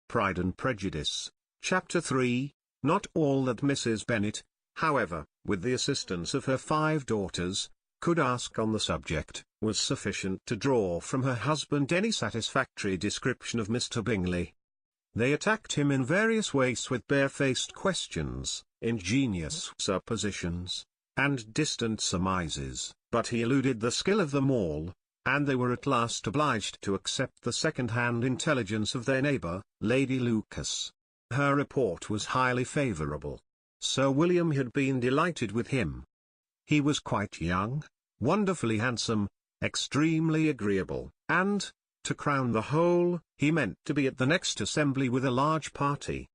Pride and Prejudice, Chapter 3, Not all that Mrs. Bennet, however, with the assistance of her 5 daughters, could ask on the subject, was sufficient to draw from her husband any satisfactory description of Mr. Bingley. They attacked him in various ways with barefaced questions, ingenious suppositions, and distant surmises, but he eluded the skill of them all, and they were at last obliged to accept the second-hand intelligence of their neighbour, Lady Lucas. Her report was highly favourable. Sir William had been delighted with him. He was quite young, wonderfully handsome, extremely agreeable, and, to crown the whole, he meant to be at the next assembly with a large party.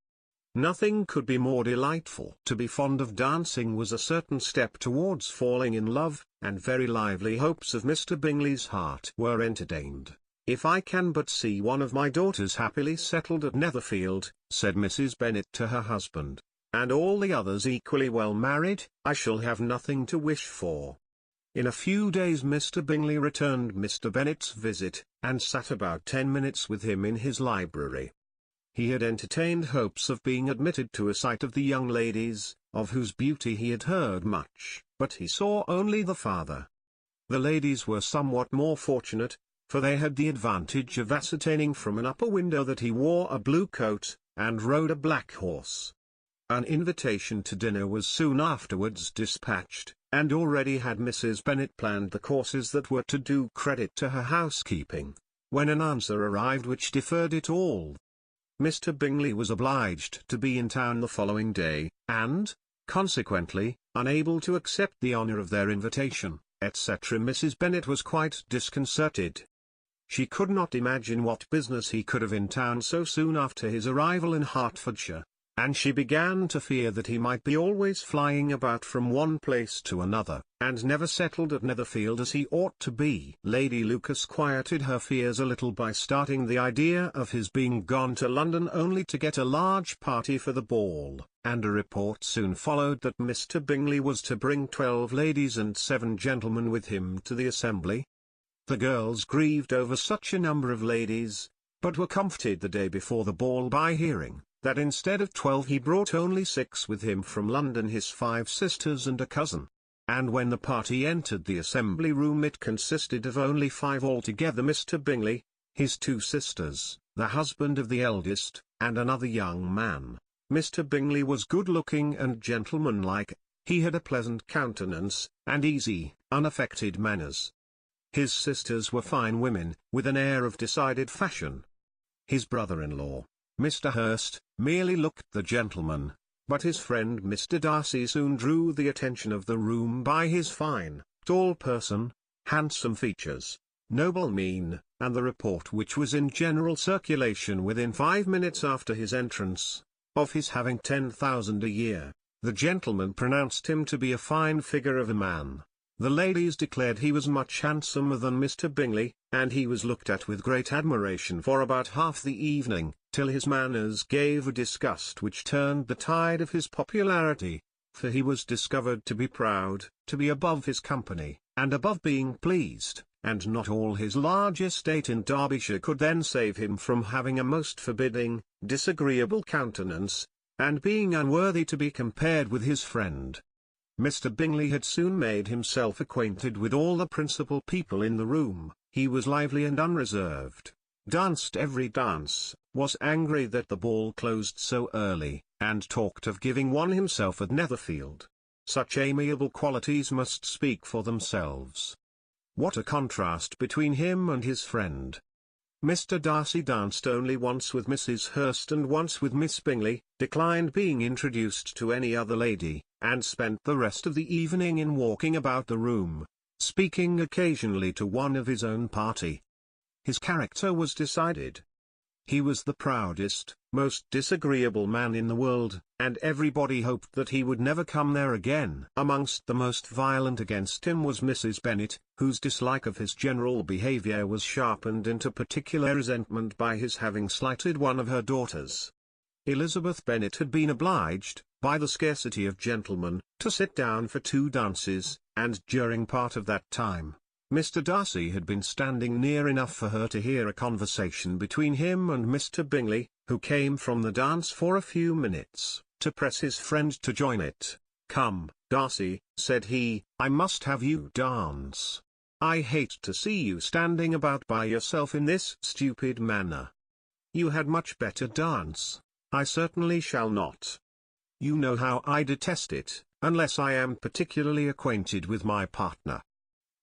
Nothing could be more delightful. To be fond of dancing was a certain step towards falling in love, and very lively hopes of Mr. Bingley's heart were entertained. "If I can but see one of my daughters happily settled at Netherfield," said Mrs. Bennet to her husband, "and all the others equally well married, I shall have nothing to wish for." In a few days Mr. Bingley returned Mr. Bennet's visit, and sat about 10 minutes with him in his library. He had entertained hopes of being admitted to a sight of the young ladies, of whose beauty he had heard much, but he saw only the father. The ladies were somewhat more fortunate, for they had the advantage of ascertaining from an upper window that he wore a blue coat, and rode a black horse. An invitation to dinner was soon afterwards dispatched, and already had Mrs. Bennet planned the courses that were to do credit to her housekeeping, when an answer arrived which deferred it all. Mr. Bingley was obliged to be in town the following day, and, consequently, unable to accept the honour of their invitation, etc. Mrs. Bennet was quite disconcerted. She could not imagine what business he could have in town so soon after his arrival in Hertfordshire, and she began to fear that he might be always flying about from one place to another, and never settled at Netherfield as he ought to be. Lady Lucas quieted her fears a little by starting the idea of his being gone to London only to get a large party for the ball, and a report soon followed that Mr. Bingley was to bring 12 ladies and 7 gentlemen with him to the assembly. The girls grieved over such a number of ladies, but were comforted the day before the ball by hearing that instead of 12 he brought only 6 with him from London, his 5 sisters and a cousin. And when the party entered the assembly room it consisted of only 5 altogether: Mr. Bingley, his 2 sisters, the husband of the eldest, and another young man. Mr. Bingley was good-looking and gentlemanlike, he had a pleasant countenance, and easy, unaffected manners. His sisters were fine women, with an air of decided fashion. His brother-in-law, Mr. Hurst, merely looked the gentleman, but his friend Mr. Darcy soon drew the attention of the room by his fine, tall person, handsome features, noble mien, and the report which was in general circulation within 5 minutes after his entrance, of his having 10,000 a year. The gentleman pronounced him to be a fine figure of a man. The ladies declared he was much handsomer than Mr. Bingley, and he was looked at with great admiration for about half the evening, till his manners gave a disgust which turned the tide of his popularity, for he was discovered to be proud, to be above his company, and above being pleased, and not all his large estate in Derbyshire could then save him from having a most forbidding, disagreeable countenance, and being unworthy to be compared with his friend. Mr. Bingley had soon made himself acquainted with all the principal people in the room. He was lively and unreserved, danced every dance, was angry that the ball closed so early, and talked of giving one himself at Netherfield. Such amiable qualities must speak for themselves. What a contrast between him and his friend! Mr. Darcy danced only once with Mrs. Hurst and once with Miss Bingley, declined being introduced to any other lady, and spent the rest of the evening in walking about the room, speaking occasionally to one of his own party. His character was decided. He was the proudest, most disagreeable man in the world, and everybody hoped that he would never come there again. Amongst the most violent against him was Mrs. Bennet, whose dislike of his general behaviour was sharpened into particular resentment by his having slighted one of her daughters. Elizabeth Bennet had been obliged, by the scarcity of gentlemen, to sit down for 2 dances, and during part of that time, Mr. Darcy had been standing near enough for her to hear a conversation between him and Mr. Bingley, who came from the dance for a few minutes, to press his friend to join it. "Come, Darcy," said he, "I must have you dance. I hate to see you standing about by yourself in this stupid manner. You had much better dance." "I certainly shall not. You know how I detest it, unless I am particularly acquainted with my partner.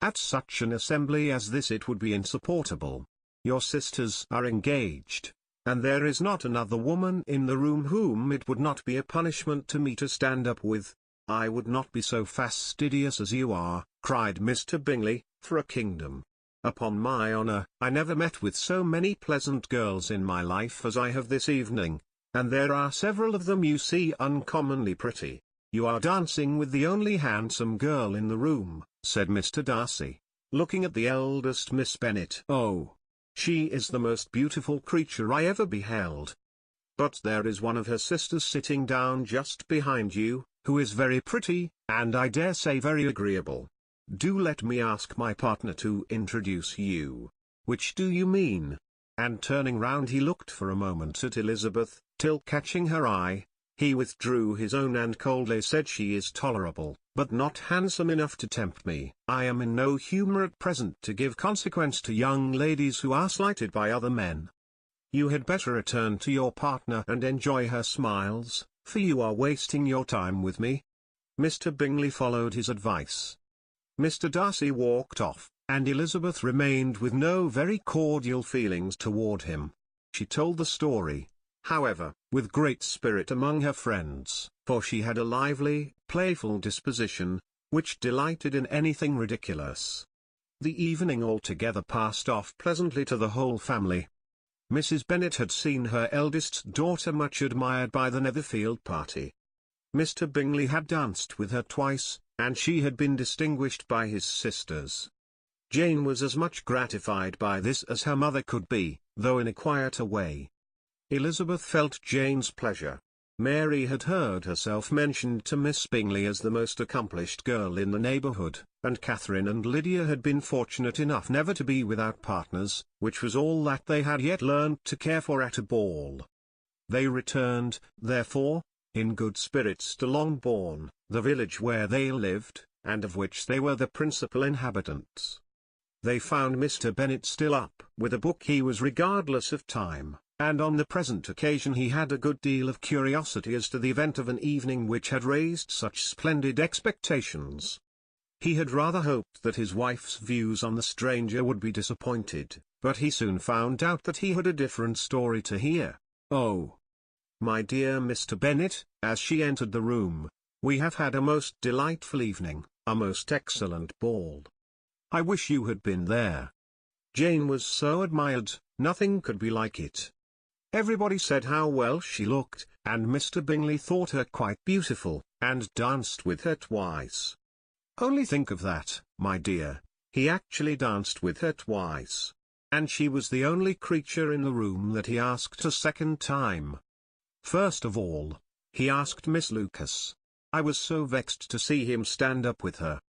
At such an assembly as this it would be insupportable. Your sisters are engaged, and there is not another woman in the room whom it would not be a punishment to me to stand up with." "I would not be so fastidious as you are," cried Mr. Bingley, "for a kingdom. Upon my honour, I never met with so many pleasant girls in my life as I have this evening, and there are several of them you see uncommonly pretty." "You are dancing with the only handsome girl in the room," said Mr. Darcy, looking at the eldest Miss Bennet. "Oh, she is the most beautiful creature I ever beheld. But there is one of her sisters sitting down just behind you, who is very pretty, and I dare say very agreeable. Do let me ask my partner to introduce you." "Which do you mean?" And turning round he looked for a moment at Elizabeth, till catching her eye, he withdrew his own and coldly said, "She is tolerable, but not handsome enough to tempt me. I am in no humour at present to give consequence to young ladies who are slighted by other men. You had better return to your partner and enjoy her smiles, for you are wasting your time with me." Mr. Bingley followed his advice. Mr. Darcy walked off, and Elizabeth remained with no very cordial feelings toward him. She told the story, however, with great spirit among her friends, for she had a lively, playful disposition, which delighted in anything ridiculous. The evening altogether passed off pleasantly to the whole family. Mrs. Bennet had seen her eldest daughter much admired by the Netherfield party. Mr. Bingley had danced with her twice, and she had been distinguished by his sisters. Jane was as much gratified by this as her mother could be, though in a quieter way. Elizabeth felt Jane's pleasure. Mary had heard herself mentioned to Miss Bingley as the most accomplished girl in the neighbourhood, and Catherine and Lydia had been fortunate enough never to be without partners, which was all that they had yet learned to care for at a ball. They returned, therefore, in good spirits to Longbourn, the village where they lived, and of which they were the principal inhabitants. They found Mr. Bennet still up with a book. He was regardless of time, and on the present occasion he had a good deal of curiosity as to the event of an evening which had raised such splendid expectations. He had rather hoped that his wife's views on the stranger would be disappointed, but he soon found out that he had a different story to hear. "Oh, my dear Mr. Bennet," as she entered the room, "we have had a most delightful evening, a most excellent ball. I wish you had been there. Jane was so admired, nothing could be like it. Everybody said how well she looked, and Mr. Bingley thought her quite beautiful, and danced with her twice. Only think of that, my dear, he actually danced with her twice. And she was the only creature in the room that he asked a second time. First of all, he asked Miss Lucas. I was so vexed to see him stand up with her.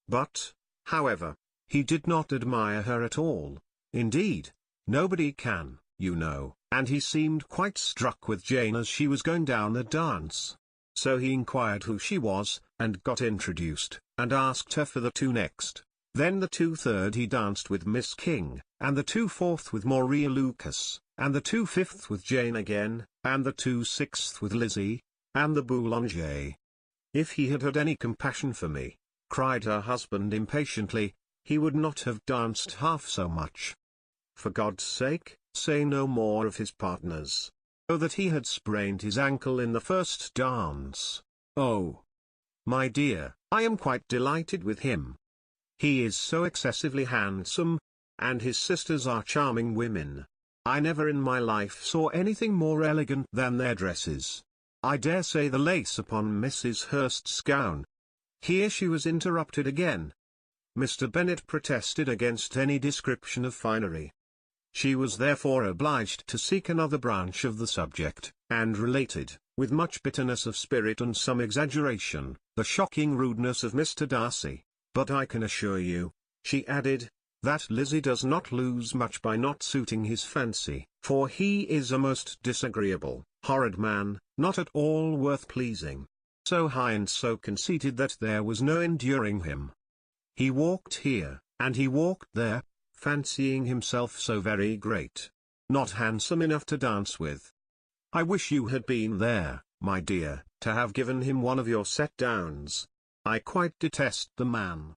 But, however, he did not admire her at all. Indeed, nobody can, you know, and he seemed quite struck with Jane as she was going down the dance. So he inquired who she was, and got introduced, and asked her for the two next. Then the 2/3 he danced with Miss King, and the 2/4 with Maria Lucas, and the 2/5 with Jane again, and the 2/6 with Lizzie, and the boulanger. If he had had any compassion for me, cried her husband impatiently, he would not have danced half so much. For God's sake, say no more of his partners. Oh, that he had sprained his ankle in the first dance. Oh, my dear, I am quite delighted with him. He is so excessively handsome, and his sisters are charming women. I never in my life saw anything more elegant than their dresses. I dare say the lace upon Mrs. Hurst's gown." Here she was interrupted again. Mr. Bennet protested against any description of finery. She was therefore obliged to seek another branch of the subject, and related, with much bitterness of spirit and some exaggeration, the shocking rudeness of Mr. Darcy. "But I can assure you," She added, "That Lizzie does not lose much by not suiting his fancy, for he is a most disagreeable, horrid man, not at all worth pleasing. So high and so conceited that there was no enduring him. He walked here, and he walked there, fancying himself so very great. Not handsome enough to dance with. I wish you had been there, my dear, to have given him one of your set downs. I quite detest the man.